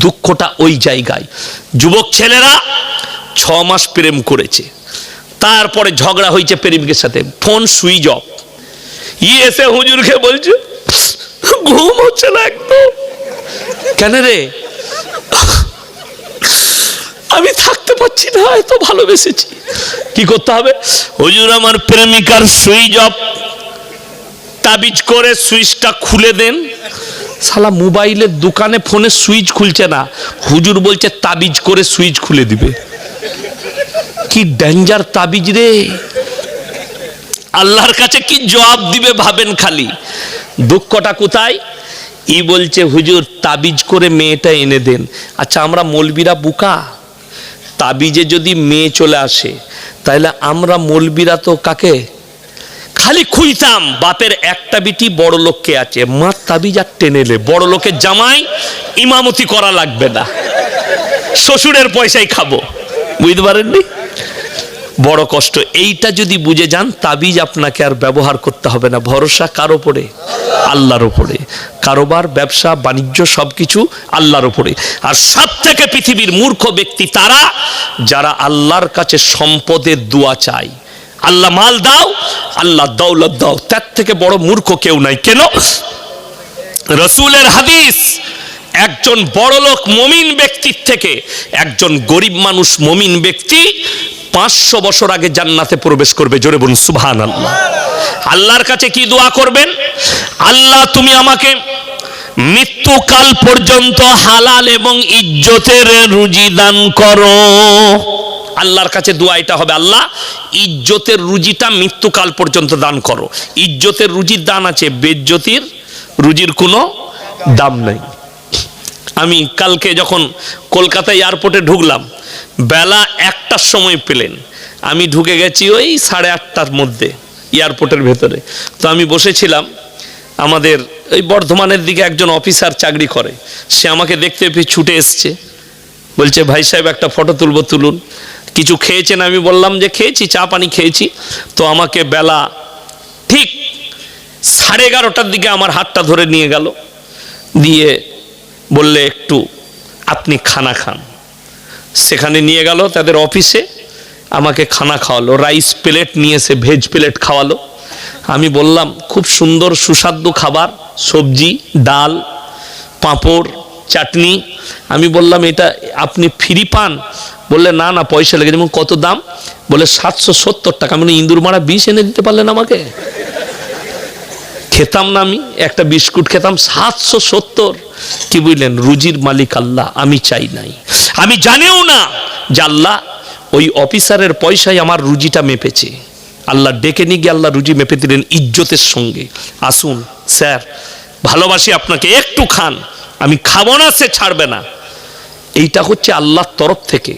দুঃখটা ওই জায়গায়। যুবক ছেলেরা 6 মাস প্রেম করেছে, তারপরে ঝগড়া হয়েছে প্রেমিকের সাথে, ফোন সুইচ অফ। এসে হুজুরকে বলছে ঘুম হচ্ছে না একদম। কেন রে? আমি থাকতে পারছি না, এত ভালোবেসেছি। কি করতে হবে? হুজুর আমার প্রেমিকার সুইচ অফ, তাবিজ করে সুইচটা খুলে দেন। শালা মোবাইলের দোকানে ফোনে সুইচ খুলছে না, হুজুর বলছে তাবিজ করে সুইচ খুলে দিবে। কি ডেঞ্জার তাবিজ রে! আল্লাহর কাছে কি জবাব দিবে ভাবেন খালি। দুঃখটা কোথায়? ই বলছে হুজুর তাবিজ করে মেয়েটা এনে দেন। আচ্ছা আমরা মৌলবীরা বুকা, তাবিজে যদি মেয়ে চলে আসে তাহলে আমরা মৌলবীরা তো কাকে খালি খুঁজতাম? বাপের একটা বিটি বড় লোককে আছে, মা তাবিজ আর টেনেলে বড় লোকের জামাই, ইমামতি করা লাগবে না, শ্বশুরের পয়সাই খাবো। বুঝতে পারেননি? বড় কষ্ট। এইটা যদি বুঝে যান, তাবিজ আপনাকে আর ব্যবহার করতে হবে না। ভরসা কার উপরে? আল্লাহর উপরে। কারোবার, ব্যবসা, বাণিজ্য সবকিছু আল্লাহর উপরে। আর সব থেকে পৃথিবীর মূর্খ ব্যক্তি তারা যারা আল্লাহর কাছে সম্পদের দোয়া চায়। আল্লাহ মাল দাও, আল্লাহ দৌলত দাও, তার থেকে বড় মূর্খ কেউ নাই। কেন? রাসূলের হাদিস, একজন বড়লোক মুমিন ব্যক্তির থেকে একজন গরিব মানুষ মুমিন ব্যক্তি 500 বছর আগে জান্নাতে প্রবেশ করবে। জোরে বলুন সুবহানাল্লাহ। আল্লাহর কাছে কি দোয়া করবেন? আল্লাহ তুমি আমাকে মৃত্যুকাল পর্যন্ত হালাল এবং ইজ্জতের রুজি দান করো। আল্লাহর কাছে দোয়া এটা হবে, আল্লাহ ইজ্জতের রুজিটা মৃত্যুকাল পর্যন্ত দান করো। ইজ্জতের রুজির দান আছে, বেজ্জতির রুজির কোনো দাম নাই। আমি কালকে যখন কলকাতা এয়ারপোর্টে ঢুকলাম, বেলা 1টার সময় পেলেন, আমি ঢুকে গেছি ওই 8:30টার মধ্যে এয়ারপোর্টের ভেতরে। তো আমি বসেছিলাম, আমাদের ওই বর্ধমানের দিকে একজন অফিসার চাকরি করে, সে আমাকে দেখতে পেয়ে ছুটে এসছে, বলছে ভাই সাহেব একটা ফটো তুলবো, তুলুন। কিছু খেয়েছেন? আমি বললাম যে খেয়েছি, চা পানি খেয়েছি। তো আমাকে বেলা ঠিক 11:30টার দিকে আমার হাতটা ধরে নিয়ে গেল, দিয়ে বললে একটু আপনি খানা খান। সেখানে নিয়ে গেল তাদের অফিসে, আমাকে খানা খাওয়ালো, রাইস প্লেট নিয়ে এসে ভেজ প্লেট খাওয়ালো। আমি বললাম খুব সুন্দর সুস্বাদু খাবার, সবজি, ডাল, পাঁপড়, চাটনি। আমি বললাম এটা আপনি ফ্রি পান? বললে না না পয়সা লেগে। যেমন কত দাম? বলে 770 টাকা। আমি ইন্দুর মারা বিষ এনে দিতে পারলেন আমাকে? খেতাম না আমি, একটা বিস্কুট খেতাম, 770। কি বুঝলেন? রুজির মালিক আল্লাহ, আমি চাই নাই। আমি জানিও না যে আল্লাহ ওই অফিসারের পয়সায় আমার রুজিটা মেপেছে। আল্লাহ ডেকে নিয়ে গিয়ে আল্লাহ রুজি মেপে দিলেন ইজ্জতের সঙ্গে। আসুন স্যার, ভালোবাসি আপনাকে, একটু খান। আমি খাবো না, সে ছাড়বে না। এইটা হচ্ছে আল্লাহর তরফ থেকে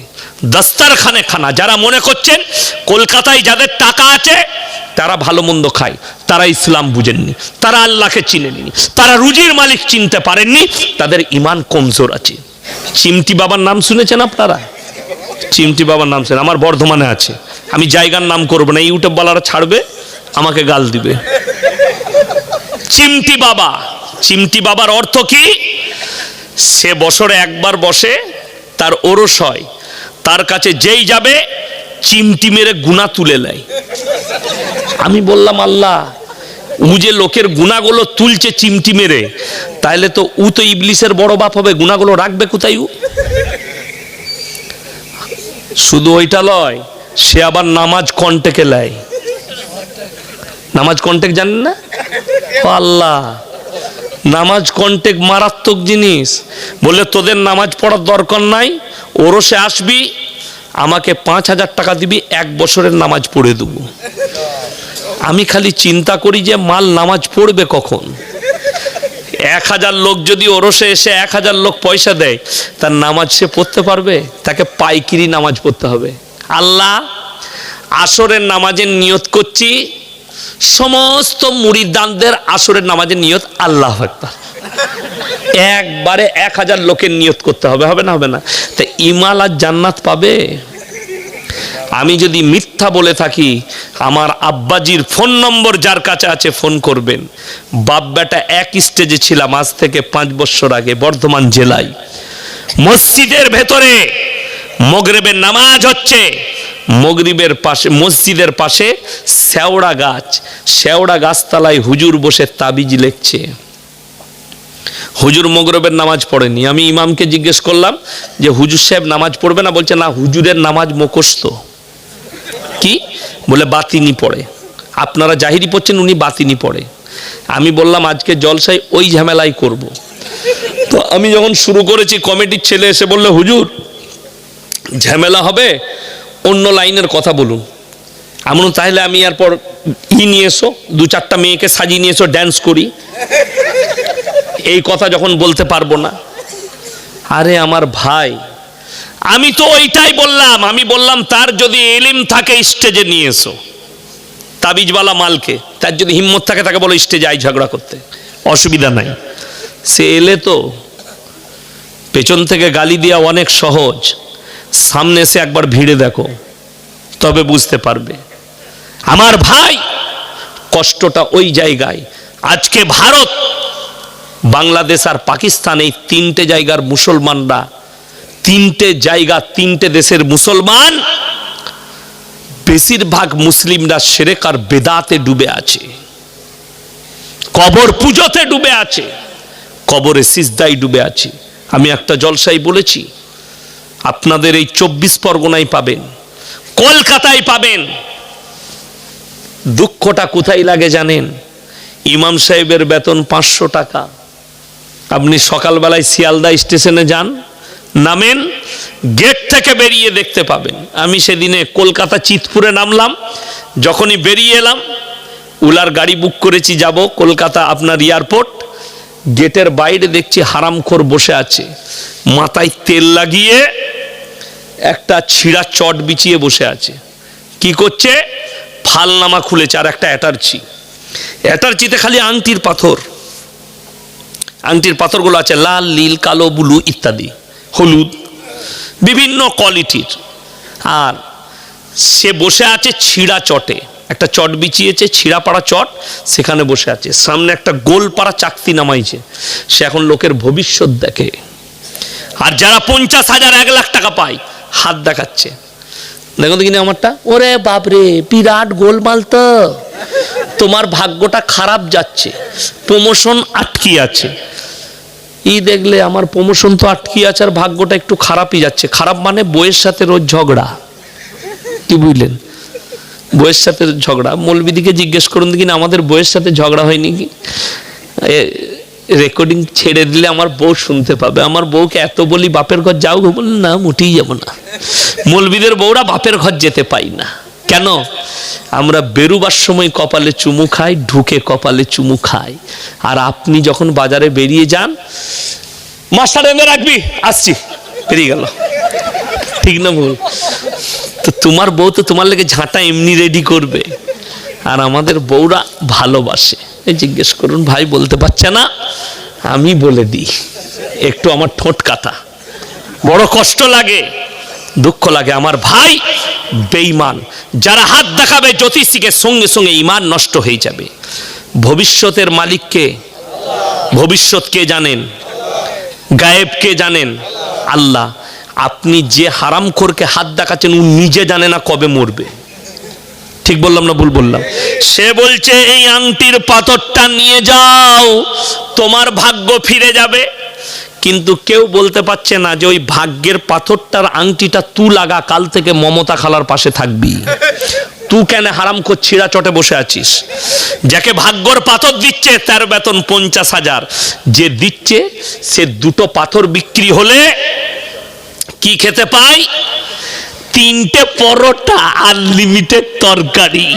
দস্তারখানে খানা। যারা মনে করছেন কলকাতায় যাদের টাকা আছে তারা ভালো মন্দ খায়, তারা ইসলাম বুঝেননি, তারা আল্লাহকে চিনেননি, তারা রুজির মালিক চিনতে পারেননি, তাদের ইমান কমজোর আছে। চিমটি বাবার নাম শুনেছেন আপনারা? চিমটি বাবার নাম শুনে, আমার বর্ধমানে আছে। আমি জায়গার নাম করবো না, ইউটিউব ওয়ালারা ছাড়বে, আমাকে গাল দিবে। চিমটি বাবা, চিমটি বাবার অর্থ কি? সে বছরে একবার বসে, তার ওরস হয়, তার কাছে যেই যাবে চিমটি মেরে গুনাহ তুলে নেয়। আমি বললাম আল্লাহ, ও যে লোকের গুনাহগুলো তুলছে চিমটি মেরে, তাহলে তো ও তো ইবলিসের বড় বাপ হবে, গুনাহগুলো রাখবে কোথায় ও? শুধু ওইটা লয়, সে আবার নামাজ কন্টেকে লাই। নামাজ কন্টেক জানেন না? আল্লাহ, নামাজ কন্টেক মারাত্মক জিনিস। বলে তোদের নামাজ পড়ার দরকার নাই, ওরসে আসবি, আমাকে 5,000 টাকা দিবি, 1 বছরের নামাজ পড়ে দেবো। আমি খালি চিন্তা করি যে মাল নামাজ পড়বে কখন। 1000 লোক যদি ওরসে এসে 1000 লোক পয়সা দেয়, তার নামাজ সে পড়তে পারবে? তাকে পাইকিরি নামাজ পড়তে হবে। আল্লাহ, আসরের নামাজের নিয়ত করছি, সমস্ত মুরিদানদের আসরের নামাজের নিয়ত আল্লাহ আকবার, একবারে 1000 লোকের নিয়ত করতে হবে। হবে না? হবে না। তা ইমাল আর জান্নাত পাবে? আমি যদি মিথ্যা বলে থাকি, আমার আব্বাজির ফোন নম্বর যার কাছে আছে ফোন করবেন। বাপ বেটা এক স্টেজে ছিলাম আজ থেকে 5 বছর আগে বর্ধমান জেলায়। মসজিদের ভেতরে মাগরিবের নামাজ হচ্ছে, মাগরিবের পাশে মসজিদের পাশে শেওড়া গাছতলায় হুজুর বসে তাবিজ লিখছে। হুজুর মাগরিবের নামাজ পড়েনি। আমি ইমামকে জিজ্ঞেস করলাম যে হুজুর সাহেব নামাজ পড়বে না? বলছে না, হুজুরের নামাজ মুখস্থ। কি বলে? বাতিনি পড়ে। আপনারা জাহিরি পড়ছেন, উনি বাতিনি পড়ে। আমি বললাম আজকে জলসায় ওই ঝামেলাই করব। তো আমি যখন শুরু করেছি, কমিটির ছেলে এসে বললে হুজুর ঝামেলা হবে, অন্য লাইনের কথা বলুন। আমি তাহলে আমি এরপর নিয়ে এসো, 2-4টা মেয়েকে সাজিয়ে নিয়ে এসো, ড্যান্স করি। এই কথা যখন বলতে পারবো না। আরে আমার ভাই, আমি তো ওইটাই বললাম। আমি বললাম তার যদি ইলম থাকে স্টেজে নিয়ে এসো, তাবিজওয়ালা মালকে। তার যদি হিম্মত থাকে তাকে বলো স্টেজে আই ঝগড়া করতে, অসুবিধা নাই। সে এলে তো পেছন থেকে গালি দেওয়া অনেক সহজ, সামনে এসে একবার ভিড়ে দেখো, তবে বুঝতে পারবে। আমার ভাই, কষ্টটা ওই জায়গায়। আজকে ভারত, বাংলাদেশ আর পাকিস্তান, এই 3টে জায়গার মুসলমানরা, 3টে দেশের মুসলমান, বেশিরভাগ মুসলিমরা শিরক আর বেদাতে ডুবে আছে, কবর পূজোতে ডুবে আছে, কবরে সিজদায় ডুবে আছে। আমি একটা জলসায় বলেছি, আপনাদের এই 24 পরগনায় পাবেন, কলকাতায় পাবেন। দুঃখটা কোথায় লাগে জানেন? ইমাম সাহেবের বেতন 500 টাকা। আপনি সকালবেলায় শিয়ালদা স্টেশনে যান, নামেন, গেট থেকে বেরিয়ে দেখতে পাবেন। আমি সেদিনে কলকাতা চিতপুরে নামলাম, যখনই বেরিয়ে এলাম, উলার গাড়ি বুক করেছি, যাব কলকাতা আপনার এয়ারপোর্ট। গেটের বাইরে দেখছি হারামখোর বসে আছে, মাথায় তেল লাগিয়ে একটা ছিঁড়া চট বিছিয়ে বসে আছে। কি করছে? ফালনামা খুলেছে আর একটা অ্যাটার্চিতে খালি আংটির পাথরগুলো আছে, লাল, নীল, কালো, ব্লু ইত্যাদি, হলুদ, বিভিন্ন কোয়ালিটির। আর সে বসে আছে ছিঁড়া চটে, একটা চট বিছিয়েছে, ছিঁড়া পাড়া চট, সেখানে বসে আছে। সামনে একটা গোল পাড়া চাকতি নামাইছে। সে এখন লোকের ভবিষ্যৎ দেখে। আর যারা 50,000 1 লাখ টাকা পায়, হাত দেখাচ্ছে, দেখো তো কিনা আমারটা। ওরে বাপরে, বিরাট গোলমাল তো, তোমার ভাগ্যটা খারাপ যাচ্ছে, প্রমোশন আটকি আছে। দেখলে আমার প্রমোশন তো আটকি আছে, আর ভাগ্যটা একটু খারাপই যাচ্ছে। খারাপ মানে বইয়ের সাথে রোজ ঝগড়া। কি বুঝলেন? বইয়ের সাথে ঝগড়া। মৌলবিদিকে জিজ্ঞেস করুন কিনা আমাদের বইয়ের সাথে ঝগড়া হয়নি কি? রেকর্ডিং ছেড়ে দিলে আমার বউ শুনতে পাবে। আমার বউকে এত বলি বাপের ঘর যাও, বলি না, মুটেই যাব না। মৌলবিদের বউরা বাপের ঘর যেতে পাই না। কেন? আমরা বেরুবার সময় কপালে চুমু খাই, ঢুকে কপালে চুমু খাই। আর আপনি যখন বাজারে বেরিয়ে যান, মাস্টার এনে রাখবি, আসছি, বেরিয়ে গেল। ঠিক না ভুল? তো তোমার বউ তো তোমার লেগে ঝাঁটা এমনি রেডি করবে। আর আমাদের বউরা ভালোবাসে। জিজ্ঞেস করুন, ভাই বলতে পারছে না, আমি বলে দিই। একটু আমার ঠোঁট কাটা, বড় কষ্ট লাগে, দুঃখ লাগে। আমার ভাই বেঈমান, যারা হাত দেখাবে জ্যোতিষীকে, সঙ্গে সঙ্গে ঈমান নষ্ট হয়ে যাবে। ভবিষ্যতের মালিক কে? ভবিষ্যৎ কে জানেন? গায়েব কে জানেন? আল্লাহ। আপনি যে হারামখোরকে হাত দেখাচ্ছেন, ও নিজে জানে না কবে মরবে। ঠিক বললাম না ভুল বললাম? সে বলছে এই আংটির পাথরটা নিয়ে যাও, তোমার ভাগ্য ফিরে যাবে। কিন্তু কেউ বলতে পারছে না যে ওই ভাগ্যের পাথরটার আংটিটা তু লাগা, কাল থেকে মমতা খালার পাশে থাকবি। তুই কেন হারামখোর ছিঁড়া চটে বসে আছিস? যাকে ভাগ্যর পাথর দিচ্ছে তার বেতন 50,000। যে দিচ্ছে সে 2টো পাথর বিক্রি হলে কি খেতে পায়? 3টে পরোটা, আনলিমিটেড তরকারি,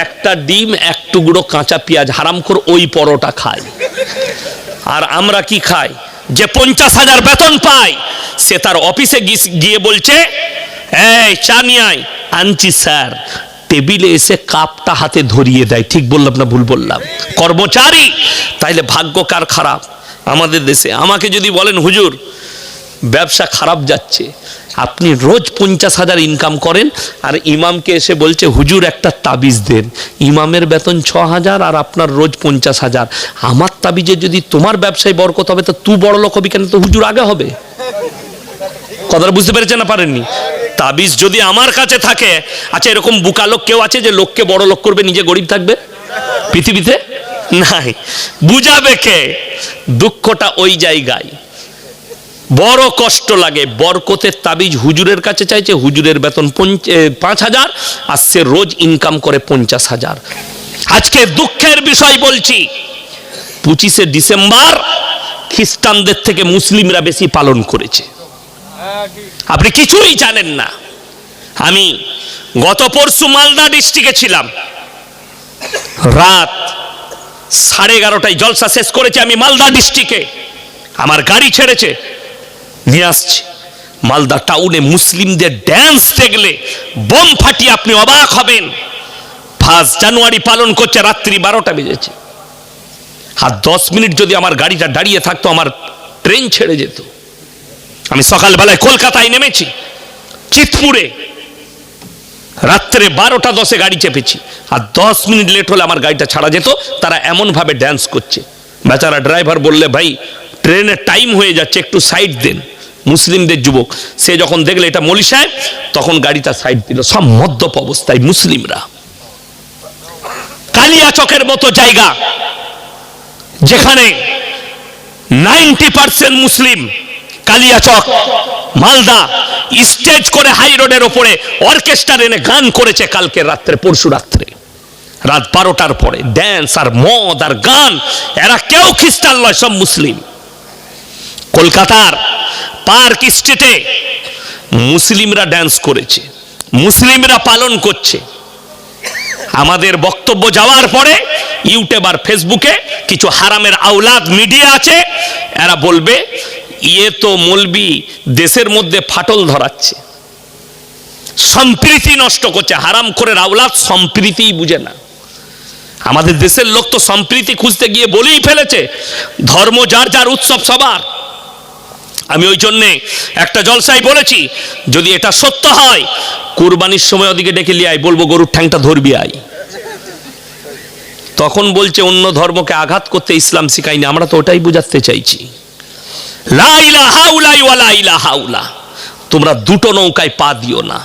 একটা ডিম, 1 টুকরো কাঁচা পেঁয়াজ। হারামখোর ওই পরোটা খায়। আর আমরা কি খাই? যে 50,000 বেতন পায়, সে তার অফিসে গিয়ে বলছে, এই চা নিয়ে আয়। আনছি স্যার। টেবিলে এসে কাপটা হাতে ধরিয়ে দেয়। ঠিক বললাম না ভুল বললাম? কর্মচারী। তাইলে ভাগ্য কার খারাপ? আমাদের দেশে। আমাকে যদি বলেন হুজুর ব্যবসা খারাপ যাচ্ছে, আপনি রোজ 50,000 ইনকাম করেন, আর ইমামকে এসে বলছে হুজুর একটা তাবিজ দেন। ইমামের বেতন 6,000 আর আপনার রোজ 50,000। আমার তাবিজে যদি তোমার ব্যবসায় বরকত হবে, তো তুই বড় লোক হবি কেন? তো হুজুর আগে হবে। কথাটা বুঝতে পেরেছেন না পারেননি? তাবিজ যদি আমার কাছে থাকে, আচ্ছা এরকম বুকা লোক কেউ আছে যে লোককে বড় লোক করবে, নিজে গরিব থাকবে পৃথিবীতে? নাই। বুঝাবে কে? দুঃখটা ওই জায়গায়, বড় কষ্ট লাগে। বরকতের তাবিজ হুজুরের কাছে চাইছে, হুজুরের বেতন 5,000 আর সে রোজ ইনকাম করে 50,000। আজকে দুঃখের বিষয় বলছি, 25শে ডিসেম্বর খ্রিস্টানদের থেকে মুসলিমরা বেশি পালন করেছে। আপনি কিছুই জানেন না। আমি গত পরশু মালদা ডিস্ট্রিক্টে ছিলাম, রাত 11:30টায় জলসা শেষ করেছি আমি মালদা ডিস্ট্রিক্টে। আমার গাড়ি ছেড়েছে, নিয়ে আসছি মালদা টাউনে। মুসলিমদের ড্যান্স দেখলে বোম ফাটিয়ে আপনি অবাক হবেন। 1 জানুয়ারি পালন করছে, রাত্রি 12টা বেজেছে। আর 10 মিনিট যদি আমার গাড়িটা দাঁড়িয়ে থাকতো, আমার ট্রেন ছেড়ে যেত। আমি সকালবেলায় কলকাতায় নেমেছি, চিতপুরে রাত্রে 12:10 গাড়ি চেপেছি, আর 10 মিনিট লেট হলে আমার গাড়িটা ছাড়া যেত। তারা এমন ভাবে ড্যান্স করছে। বেচারা ড্রাইভার বললে, ভাই ট্রেনের টাইম হয়ে যাচ্ছে, একটু সাইড দেন। মুসলিমদের যুবক, সে যখন দেখলে এটা মৌলী সাহেব, তখন গাড়িটা সাইড দিল। সব মদ্যপ অবস্থায় মুসলিমরা। কালিয়াচকের মতো জায়গা যেখানে 90% মুসলিম, কালিয়াচক মালদা, স্টেজ করে হাই রোডের ওপরে অর্কেস্ট্রা এনে গান করেছে কালকে রাত্রে, পরশু রাত্রে রাত 12টার পরে। ড্যান্স আর মদ আর গান, এরা কেউ খ্রিস্টান নয়, সব মুসলিম। কলকাতার পার্ক স্ট্রিটে মুসলিমরা ড্যান্স করেছে, মুসলিমরা পালন করছে। আমাদের বক্তব্য যাওয়ার পরে ইউটিউব আর ফেসবুকে কিছু হারামের আওলাদ মিডিয়া আছে, এরা বলবে ইয়ে তো মৌলবি দেশের মধ্যে ফাটল ধরাচ্ছে, সম্প্রীতি নষ্ট করছে। হারাম করে আওলাদ সম্প্রীতিই বুঝে না। আমাদের দেশের লোক তো সম্প্রীতি খুঁজতে গিয়ে বলেই ফেলেছে, ধর্ম যার যার, উৎসব সবার। আমি ওই জন্যে একটা জলসায় বলেছি, যদি এটা সত্য হয় কুরবানির সময় ওদিকে ডেকে লিয়ে আয়, বলবো গরুর ঠ্যাংটা ধরবি আয়। তখন বলছে অন্য ধর্মকে আঘাত করতে ইসলাম শিখায়নি। আমরা তো ওটাই বুঝাতে চাইছি, লা ইলাহা ইল্লাল্লাহ ওয়া লা ইলাহা ইল্লাল্লাহ। তোমরা দুটো নৌকায় পা দিও না।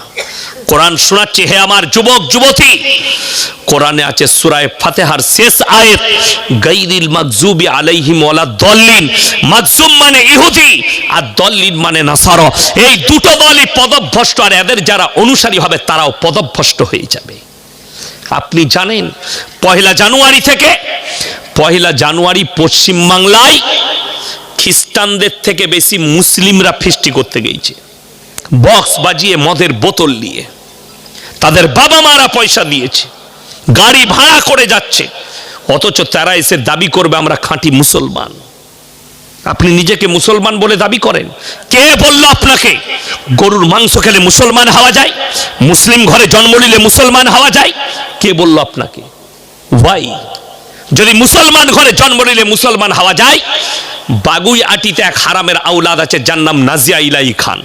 কোরআন শোনাচ্ছে, হে আমার যুবক যুবতী, কোরআনে আছে সূরা ফাতিহার শেষ আয়াত, গায়রিল মাগজুবি আলাইহিম ওয়ালাদ দাল্লিন। মাগজুম মানে ইহুদি আর দাল্লিন মানে নাসারা। এই দুটো দলই পদভ্রষ্ট, আর এদের যারা অনুসারী হবে তারাও পদভ্রষ্ট হয়ে যাবে। আপনি জানেন 1 জানুয়ারি থেকে 1 জানুয়ারি পশ্চিম বাংলায় খ্রিস্টানদের থেকে বেশি মুসলিমরা ফিস্টি করতে গিয়েছে, বক্স বাজিয়ে মদের বোতল নিয়ে। তাদের বাবা মারা পয়সা দিয়েছে, গাড়ি ভাড়া করে যাচ্ছে, অথচ তারা এসে দাবি করবে আমরা খাঁটি মুসলমান। আপনি নিজেকে মুসলমান বলে দাবি করেন? কে বলল আপনাকে গরুর মাংস খেলে মুসলমান হওয়া যায়, মুসলিম ঘরে জন্ম নিলে মুসলমান হওয়া যায়? কে বলল আপনাকে? ভাই, যদি মুসলমান ঘরে জন্ম নিলে মুসলমান হওয়া যায়, বাগুই আটিতে এক হারামের আওলাদ আছে, যার নাম নাজিয়া ইলাই খান।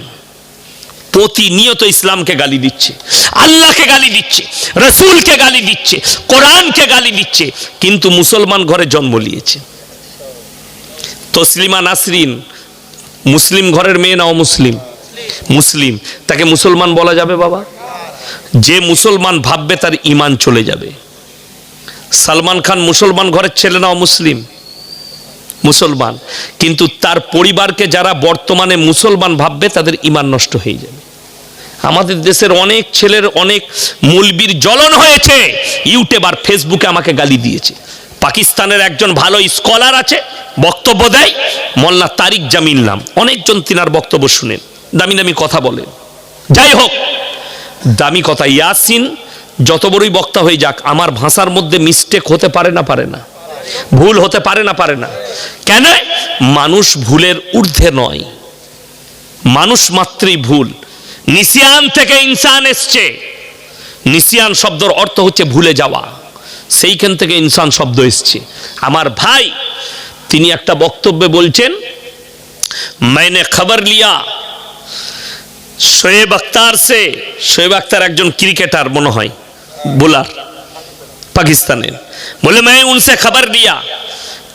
প্রতিনিয়ত ইসলামকে গালি দিচ্ছে, আল্লাহকে গালি দিচ্ছে, রসুলকে গালি দিচ্ছে, কোরআনকে গালি দিচ্ছে, কিন্তু মুসলমান ঘরে জন্ম নিয়েছে। তসলিমা নাসরিন মুসলিম ঘরের মেয়ে না অমুসলিম? মুসলিম। তাকে মুসলমান বলা যাবে বাবা? যে মুসলমান ভাববে তার ঈমান চলে যাবে। সালমান খান মুসলমান ঘরের ছেলে না অমুসলিম? মুসলমান। কিন্তু তার পরিবারকে যারা বর্তমানে মুসলমান ভাববে তাদের ঈমান নষ্ট হয়ে যাবে। আমাদের দেশের অনেক ছেলের, অনেক মৌলবীর জ্বলন হয়েছে। ইউটিউব আর ফেসবুকে আমাকে গালি দিয়েছে। পাকিস্তানের একজন ভালো স্কলার আছে, বক্তব্য দেয়, মোল্লা তারিক জামিল নাম। অনেকজন তিনার বক্তব্য শুনেন, দামি দামি কথা বলেন। যাই হোক, দামি কথা। ইয়াসিন যত বড়ই বক্তা হয়ে যাক, আমার ভাষার মধ্যে মিস্টেক হতে পারে না? পারে না? ভুল হতে পারে না? পারে না? কেন? মানুষ ভুলের ঊর্ধ্বে নয়, মানুষ মাত্রই ভুল। নিসিয়ান থেকে ইনসান এসছে। নিসিয়ান শব্দের অর্থ হচ্ছে ভুলে যাওয়া, সেইখান থেকে ইনসান শব্দ এসছে। আমার ভাই তিনি একটা বক্তব্যে বলছেন, मैंने खबर लिया শোয়েব আখতার সে। শোয়েব আখতার একজন ক্রিকেটার মনে হয়, বোলার पाकिस्तानी। बोले मैं उनसे खबर लिया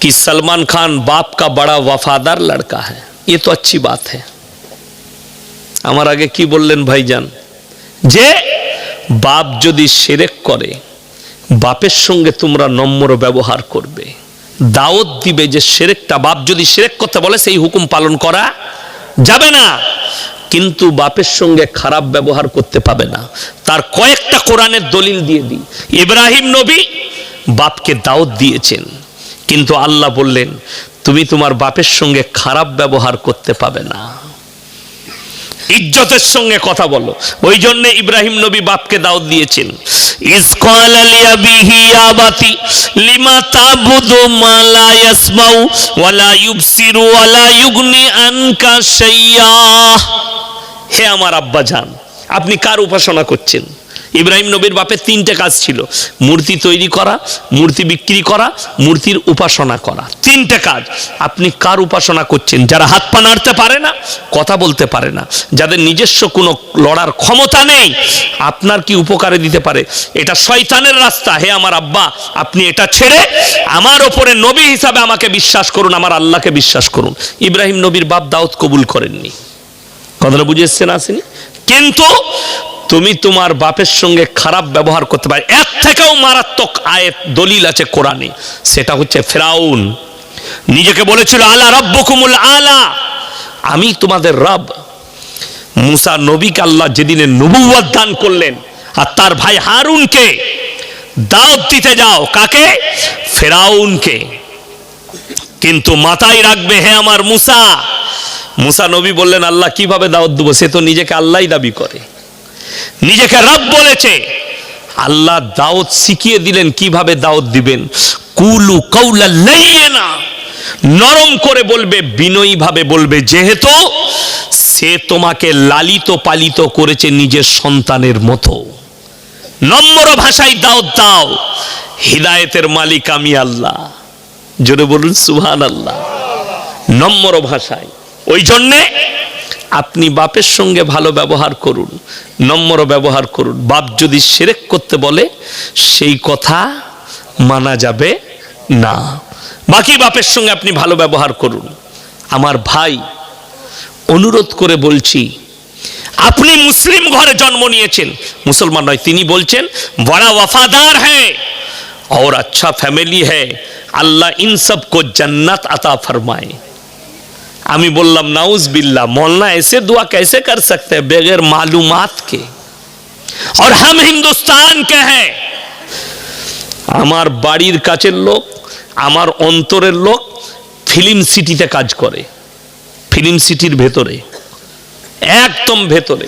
कि सलमान खान बाप का बड़ा वफादार लड़का है। ये तो अच्छी बात है, আমার আগে কি বললেন ভাইজান, যে বাপ যদি শিরক করে বাপের সঙ্গে তোমরা নম্র ব্যবহার করবে, দাওয়াত দিবে যে শিরকটা, বাপ যদি শিরক করতে বলে সেই হুকুম পালন করা যাবে না, কিন্তু বাপের সঙ্গে খারাপ ব্যবহার করতে পাবে না। তার কয়েকটা কোরআনের দলিল দিয়ে দিই। ইব্রাহিম নবী বাপকে দাওয়াত দিয়েছেন, কিন্তু আল্লাহ বললেন তুমি তোমার বাপের সঙ্গে খারাপ ব্যবহার করতে পাবে না, ইজ্জতের সঙ্গে কথা বলো। ওই জন্য ইব্রাহিম নবী বাপকে দাওয়াত দিয়েছেন। ইজ ক্বালা লিআবিহি ইয়া আবাতি লিমা তা'বুদু মা লা ইয়াসমাউ ওয়া লা ইউবসিরু ওয়া লা ইউগনি আনকা শাইয়্যা। হে আমার আব্বা জান, আপনি কার উপাসনা করছেন? ইব্রাহিম নবীর বাপের তিনটে কাজ ছিল, মূর্তি তৈরি করা, মূর্তি বিক্রি করা, মূর্তির উপাসনা করা, তিনটে কাজ। আপনি কার উপাসনা করছেন? যারা হাত পা নাড়তে পারে না, কথা বলতে পারে না, যাদের নিজস্ব কোনো লড়ার ক্ষমতা নেই, আপনার কি উপকারে দিতে পারে? এটা শয়তানের রাস্তা। হে আমার আব্বা, আপনি এটা ছেড়ে আমার ওপরে নবী হিসাবে আমাকে বিশ্বাস করুন, আমার আল্লাহকে বিশ্বাস করুন। ইব্রাহিম নবীর বাপ দাওয়াত কবুল করেননি। কথাটা বুঝে এসছেন আসেনি? কিন্তু তুমি তোমার বাপের সঙ্গে খারাপ ব্যবহার করতে পারে। এর থেকেও মারাত্মক আয়াত দলিল আছে কোরআনে, সেটা হচ্ছে ফিরাউন নিজেকে বলেছিল আলা রাব্বুকুমুল আলা, আমি তোমাদের রব। মুসা নবীকে আল্লাহ যেদিনে নবুয়ত দান করলেন আর তার ভাই হারুনকে দাওয়াত দিতে যাও, কাকে? ফিরাউনকে। কিন্তু মাথায় রাখবে হে আমার মুসা, মুসা নবী বললেন আল্লাহ কিভাবে দাওয়াত দেবো? সে তো নিজেকে আল্লাহই দাবি করে, নিজেকে রব বলেছে। আল্লাহ দাওয়াত শিখিয়ে দিলেন কিভাবে দাওয়াত দিবেন। কুলু কাউলা লাইয়িনা, নরম করে বলবে, বিনয়ী ভাবে বলবে, যেহেতু সে তোমাকে লালিত পালিত করেছে নিজের সন্তানের মতো। নম্র ভাষায় দাওয়াত দাও। হিদায়েতের মালিক আমি আল্লাহ, জোরে বলুন সুবহানাল্লাহ। নম্র ভাষায়। ওই জন্যে আপনি বাপের সঙ্গে ভালো ব্যবহার করুন, নম্র ব্যবহার করুন। বাপ যদি শিরক করতে বলে সেই কথা মানা যাবে না। বাকি বাপের সঙ্গে আপনি ভালো ব্যবহার করুন। আমার ভাই, অনুরোধ করে বলছি, আপনি মুসলিম ঘরে জন্ম নিয়েছেন, মুসলমান নয়, তিনি বলছেন বড়া ওয়াফাদার হ্যাঁ और अच्छा फैमिली है, अल्लाह इन सब को जन्नत अता फरमाए। আমি বললাম नाउज बिल्ला, मौलाना ऐसे दुआ कैसे कर सकते हैं बगैर मालूमात के, और हम हिंदुस्तान के हैं। আমার বাড়ির কাছের লোক, আমার অন্তরের লোক ফিল্ম সিটিতে কাজ করে, ফিল্ম সিটির ভেতরে, একদম ভেতরে।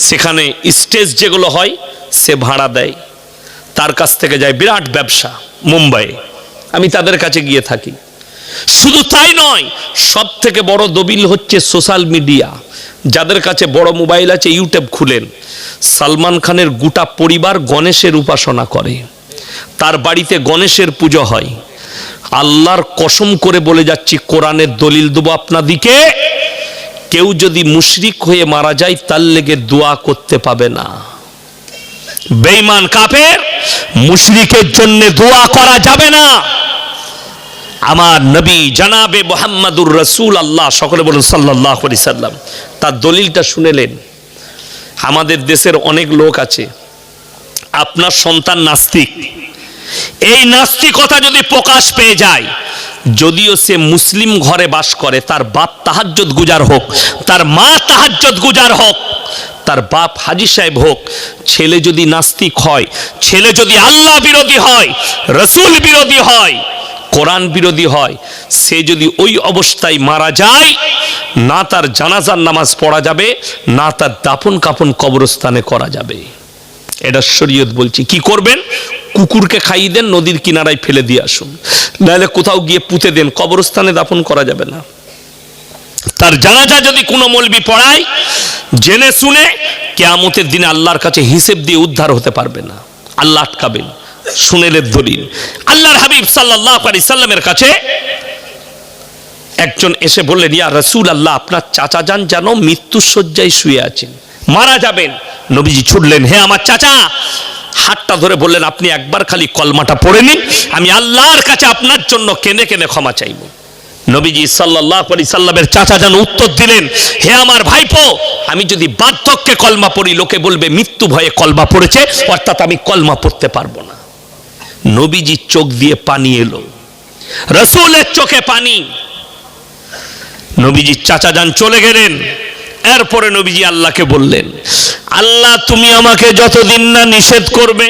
সেখানে স্টেজ যেগুলো হয় সে ভাড়া দেয়, তার কাছ থেকে যায়, বিরাট ব্যবসা মুম্বাইয়ে। আমি তাদের কাছে গিয়ে থাকি। শুধু তাই নয়, সব থেকে বড় দলিল হচ্ছে সোশ্যাল মিডিয়া। যাদের কাছে বড় মোবাইল আছে ইউটিউব খুলেন, সালমান খানের গোটা পরিবার গণেশের উপাসনা করে, তার বাড়িতে গণেশের পুজো হয়। আল্লাহর কসম করে বলে যাচ্ছি, কোরআনের দলিল দেবো আপনাদিকে, কেউ যদি মুশরিক হয়ে মারা যায় তার লেগে দোয়া করতে পাবে না। বেঈমান কাফের মুশরিকের জন্য দোয়া করা যাবে না। আমার নবী জনাবে মুহাম্মদুর রাসূলুল্লাহ, সকলে বলুন সাল্লাল্লাহু আলাইহি সাল্লাম, তার দলিলটা শুনেলেন। আমাদের দেশের অনেক লোক আছে, আপনার সন্তান নাস্তিক, এই নাস্তিকতা যদি প্রকাশ পেয়ে যায়, যদিও সে মুসলিম ঘরে বাস করে, তার বাপ তাহাজ্জুদ গুজার হোক, তার মা তাহাজ্জুদ গুজার হোক, তার বাপ হাজী সাহেব হোক, ছেলে যদি নাস্তিক হয়, ছেলে যদি আল্লাহ বিরোধী হয়, রসুল বিরোধী হয়, কোরআন বিরোধী হয়, সে যদি ওই অবস্থায় মারা যায়, না তার জানাজার নামাজ পড়া যাবে, না তার দাফন কাফন কবরস্থানে করা যাবে। এটা শরীয়ত বলছি। কি করবেন? কুকুরকে খাইয়ে দেন, নদীর কিনারায় ফেলে দিয়ে আসুন, নাহলে কোথাও গিয়ে পুঁতে দেন, কবরস্থানে দাফন করা যাবে না। তার জানাজা যদি কোনো মৌলবি পড়ায়, জেনে শুনে কিয়ামতের দিনে আল্লাহর কাছে হিসেব দিয়ে উদ্ধার হতে পারবে না, আল্লাহ আটকাবেন। শুনেলের দলিল, আল্লাহর হাবিব সাল্লাল্লাহু আলাইহি সাল্লামের কাছে একজন এসে বললেন, ইয়া রাসূলুল্লাহ, আপনার চাচা যান যেন মৃত্যুর শয্যায় শুয়ে আছেন, মারা যাবেন। নবীজি ছুটলেন, হে আমার চাচা, হাতটা ধরে বললেন, আপনি একবার খালি কলমাটা পড়ে নিন, আমি আল্লাহর কাছে আপনার জন্য কেঁদে কেঁদে ক্ষমা চাইব। নবীজি সাল্লাল্লাহু আলাইহি সাল্লামের চাচা যান উত্তর দিলেন, হে আমার ভাইপো, আমি যদি বার্ধক্যে কলমা পড়ি লোকে বলবে মৃত্যু ভয়ে কলমা পড়েছে, অর্থাৎ আমি কলমা পড়তে পারবো না। নবীজির চোখ দিয়ে পানি এলো, রাসূলের চোখে পানি। নবীজির চাচা যান চলে গেলেন। এরপরে নবীজি আল্লাহকে বললেন, আল্লাহ তুমি আমাকে যতদিন না নিষেধ করবে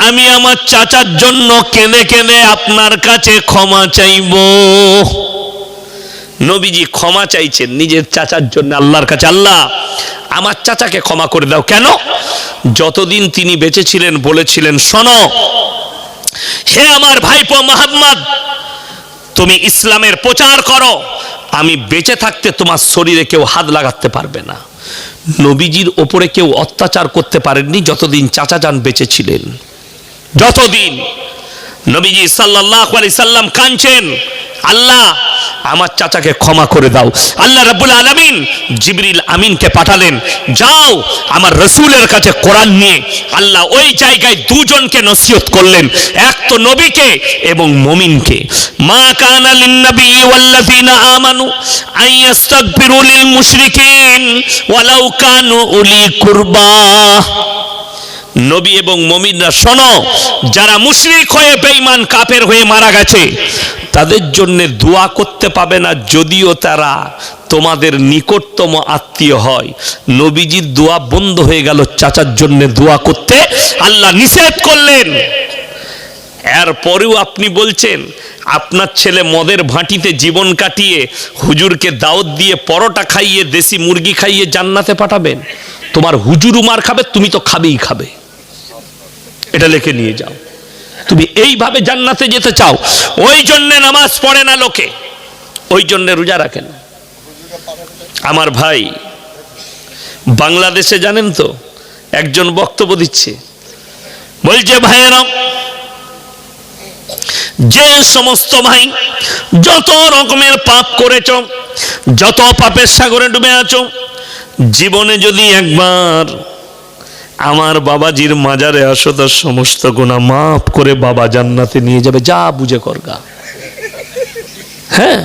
আমি আমার চাচার জন্য কেঁদে কেঁদে আপনার কাছে ক্ষমা চাইব। নবীজি ক্ষমা চাইছেন নিজের চাচার জন্য আল্লাহর কাছে, আল্লাহ আমার চাচাকে ক্ষমা করে দাও। কেন? যতদিন তিনি বেঁচে ছিলেন বলেছিলেন, শোনো হে আমার ভাইপো মুহাম্মদ, তুমি ইসলামের প্রচার করো, আমি বেঁচে থাকতে তোমার শরীরে কেউ হাত লাগাতে পারবে না। নবীজির ওপরে কেউ অত্যাচার করতে পারেননি যতদিন চাচা যান বেঁচে ছিলেন। যতদিন নবীজি সাল্লাল্লাহু আলাইহি সাল্লাম কাঁদছেন, আল্লাহ আমার চাচাকে ক্ষমা করে দাও। আল্লাহ রাব্বুল আলামিন জিবরিল আমিনকে পাঠালেন, যাও আমার রাসূলের কাছে কোরআন নিয়ে। আল্লাহ ওই জায়গায় দুজনকে নসিহত করলেন, এক তো নবীকে এবং মুমিনকে। মা কানা লিন নবী ওয়াল্লাযিনা আমানু আইয়াস্তাগফিরু লিল মুশরিকিন ওয়ালাউ কানু উলি কুরবা। নবী এবং মুমিনরা শোনো, যারা মুশরিক হয়ে বেঈমান কাফের হয়ে মারা গেছে তাদের জন্য দোয়া করতে পাবে না যদিও তারা তোমাদের নিকটতম আত্মীয় হয়। নবীজির দোয়া বন্ধ হয়ে গেল, চাচার জন্য দোয়া করতে আল্লাহ নিষেধ করলেন। এরপরেও আপনি বলছেন আপনার ছেলে মদের ভাঁটিতে জীবন কাটিয়ে হুজুরকে দাওয়াত দিয়ে পরোটা খাইয়ে দেশি মুরগি খাইয়ে জান্নাতে পাঠাবেন। তোমার হুজুরও মার খাবে, তুমি তো খাবেই খাবে। এটা লিখে নিয়ে যাও। তুমি এইভাবে জান্নাতে যেতে চাও, ওই জন্য নামাজ পড়ে না লোকে, ওই জন্য রোজা রাখেন। আমার ভাই বাংলাদেশে জানেন তো একজন বক্তব্য দিচ্ছে, বলছে ভাইয়েরা, যে সমস্ত ভাই যত রকমের পাপ করেছ, যত পাপের সাগরে ডুবে আছো, জীবনে যদি একবার আমার বাবাজির মাজারে আসো তার সমস্ত গুনাহ মাফ করে বাবা জান্নাতে নিয়ে যাবে। যা বুঝে করগা। হ্যাঁ,